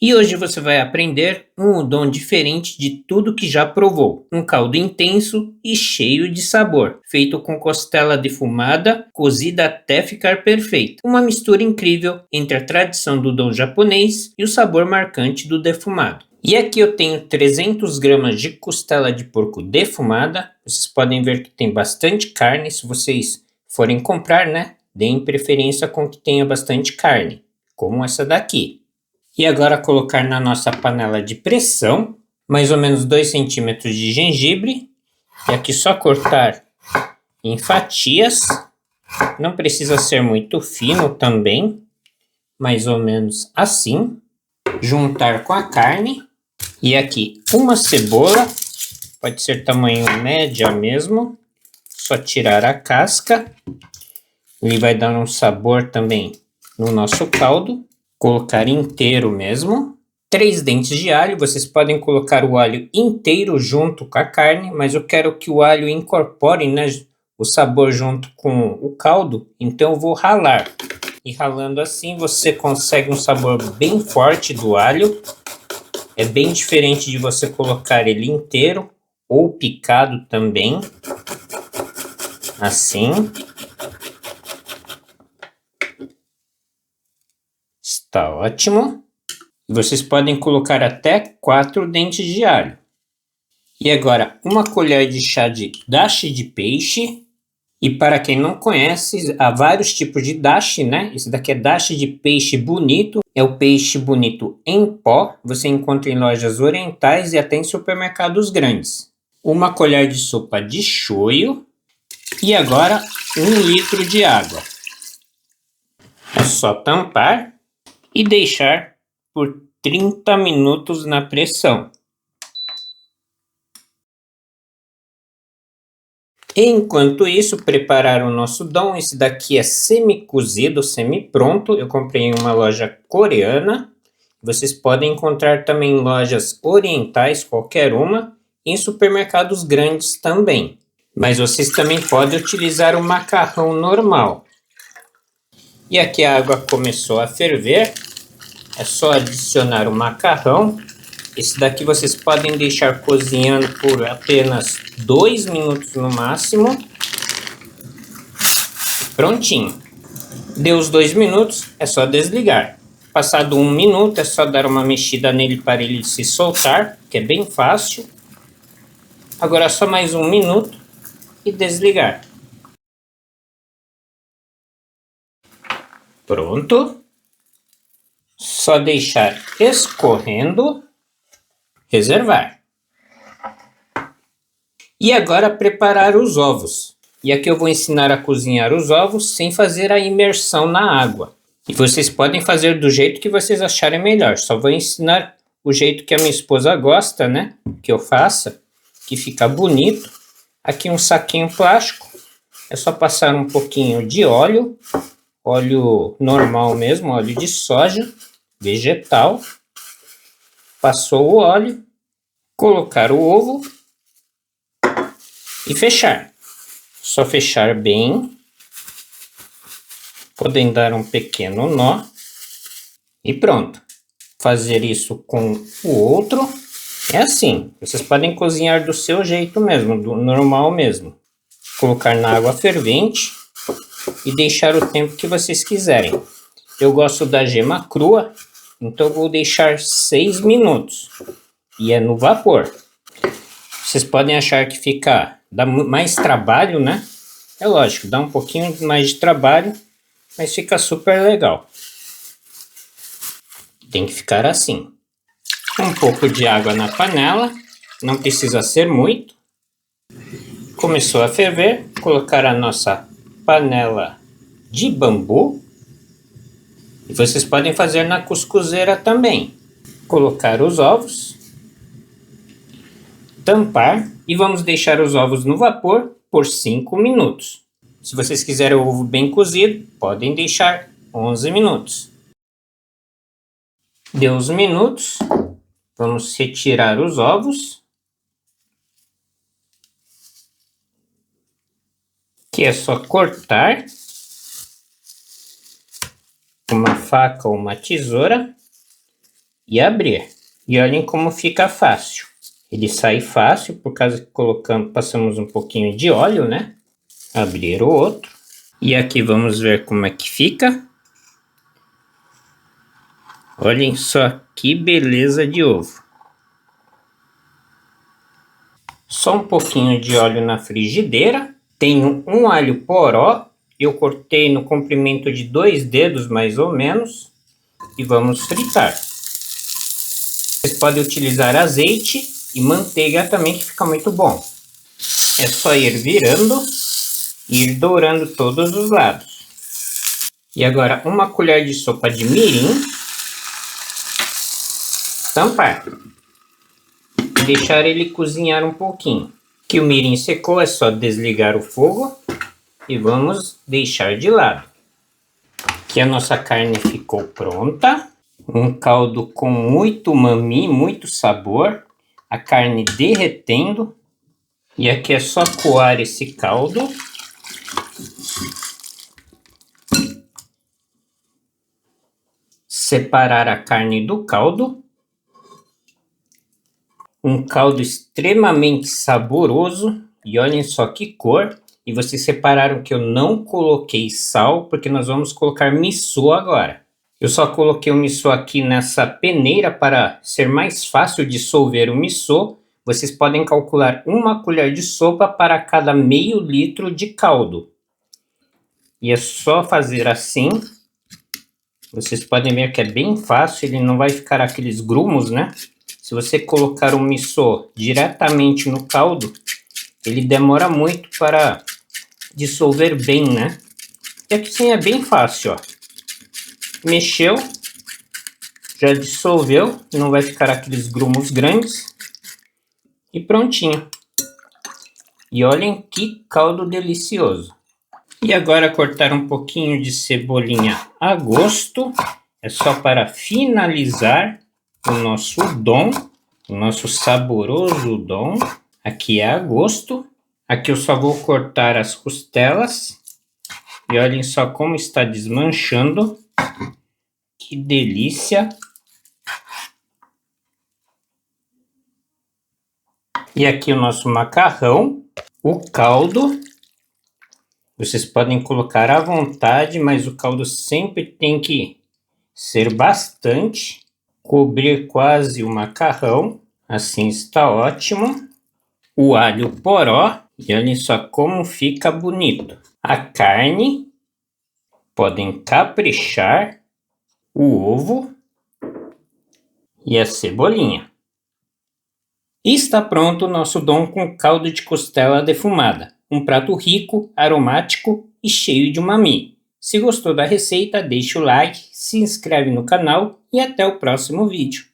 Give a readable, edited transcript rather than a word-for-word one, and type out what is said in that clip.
E hoje você vai aprender um udon diferente de tudo que já provou. Um caldo intenso e cheio de sabor, feito com costela defumada, cozida até ficar perfeita. Uma mistura incrível entre a tradição do udon japonês e o sabor marcante do defumado. E aqui eu tenho 300 gramas de costela de porco defumada. Vocês podem ver que tem bastante carne. Se vocês forem comprar, né, deem preferência com que tenha bastante carne, como essa daqui. E agora colocar na nossa panela de pressão, mais ou menos 2 centímetros de gengibre. E aqui só cortar em fatias. Não precisa ser muito fino também, mais ou menos assim. Juntar com a carne. E aqui uma cebola, pode ser tamanho média mesmo. Só tirar a casca. Ele vai dar um sabor também no nosso caldo. Colocar inteiro mesmo. 3 dentes de alho, vocês podem colocar o alho inteiro junto com a carne, mas eu quero que o alho incorpore, né, o sabor junto com o caldo, então eu vou ralar. E ralando assim você consegue um sabor bem forte do alho. É bem diferente de você colocar ele inteiro ou picado também. Assim. Está ótimo. E vocês podem colocar até 4 dentes de alho. E agora, uma colher de chá de dashi de peixe. E para quem não conhece, há vários tipos de dashi, né? Esse daqui é dashi de peixe bonito. É o peixe bonito em pó. Você encontra em lojas orientais e até em supermercados grandes. Uma colher de sopa de shoyu. E agora, 1 litro de água. É só tampar e deixar por 30 minutos na pressão. Enquanto isso, preparar o nosso udon. Esse daqui é semi-cozido, semi-pronto. Eu comprei em uma loja coreana. Vocês podem encontrar também em lojas orientais, qualquer uma, e em supermercados grandes também. Mas vocês também podem utilizar o macarrão normal. E aqui a água começou a ferver. É só adicionar o macarrão. Esse daqui vocês podem deixar cozinhando por apenas 2 minutos no máximo. Prontinho. Deu os 2 minutos, é só desligar. Passado 1 minuto, é só dar uma mexida nele para ele se soltar, que é bem fácil. Agora só mais 1 minuto e desligar. Pronto. Só deixar escorrendo. Reservar. E agora preparar os ovos. E aqui eu vou ensinar a cozinhar os ovos sem fazer a imersão na água. E vocês podem fazer do jeito que vocês acharem melhor. Só vou ensinar o jeito que a minha esposa gosta, né? Que eu faça, que fica bonito. Aqui um saquinho plástico. É só passar um pouquinho de óleo. Óleo normal mesmo, óleo de soja, vegetal. Passou o óleo, colocar o ovo e fechar. Só fechar bem. Podem dar um pequeno nó e pronto. Fazer isso com o outro. É assim, vocês podem cozinhar do seu jeito mesmo, do normal mesmo. Colocar na água fervente e deixar o tempo que vocês quiserem. Eu gosto da gema crua, então vou deixar 6 minutos. E é no vapor. Vocês podem achar que dá mais trabalho, né? É lógico, dá um pouquinho mais de trabalho, mas fica super legal. Tem que ficar assim. Um pouco de água na panela, não precisa ser muito. Começou a ferver, colocar a nossa panela de bambu. E vocês podem fazer na cuscuzeira também. Colocar os ovos. Tampar e vamos deixar os ovos no vapor por 5 minutos. Se vocês quiserem o ovo bem cozido, podem deixar 11 minutos. Deu os minutos, vamos retirar os ovos. Que é só cortar com uma faca ou uma tesoura e abrir. E olhem como fica fácil. Ele sai fácil por causa que passamos um pouquinho de óleo, né? Abrir o outro. E aqui vamos ver como é que fica. Olhem só que beleza de ovo. Só um pouquinho de óleo na frigideira. Tenho um alho poró. Eu cortei no comprimento de 2 dedos mais ou menos. E vamos fritar. Vocês podem utilizar azeite e manteiga também, que fica muito bom. É só ir virando e ir dourando todos os lados. E agora uma colher de sopa de mirim. Tampar. E deixar ele cozinhar um pouquinho. Que o mirim secou, é só desligar o fogo e vamos deixar de lado. Aqui a nossa carne ficou pronta. Um caldo com muito umami, muito sabor. A carne derretendo. E aqui é só coar esse caldo. Separar a carne do caldo. Um caldo extremamente saboroso. E olhem só que cor. E vocês separaram que eu não coloquei sal, porque nós vamos colocar miso agora. Eu só coloquei o miso aqui nessa peneira para ser mais fácil dissolver o miso. Vocês podem calcular 1 colher de sopa para cada meio litro de caldo. E é só fazer assim. Vocês podem ver que é bem fácil, ele não vai ficar aqueles grumos, né? Se você colocar o miso diretamente no caldo, ele demora muito para dissolver bem, né? E aqui sim é bem fácil, ó. Mexeu, já dissolveu, não vai ficar aqueles grumos grandes. E prontinho. E olhem que caldo delicioso. E agora cortar um pouquinho de cebolinha a gosto. É só para finalizar o nosso udon, o nosso saboroso udon. Aqui é a gosto. Aqui eu só vou cortar as costelas. E olhem só como está desmanchando. Que delícia! E aqui o nosso macarrão, o caldo. Vocês podem colocar à vontade, mas o caldo sempre tem que ser bastante. Cobrir quase o macarrão, assim está ótimo. O alho poró, e olhem só como fica bonito. A carne, podem caprichar. O ovo e a cebolinha. E está pronto o nosso udon com caldo de costela defumada. Um prato rico, aromático e cheio de umami. Se gostou da receita, deixe o like, se inscreve no canal e até o próximo vídeo.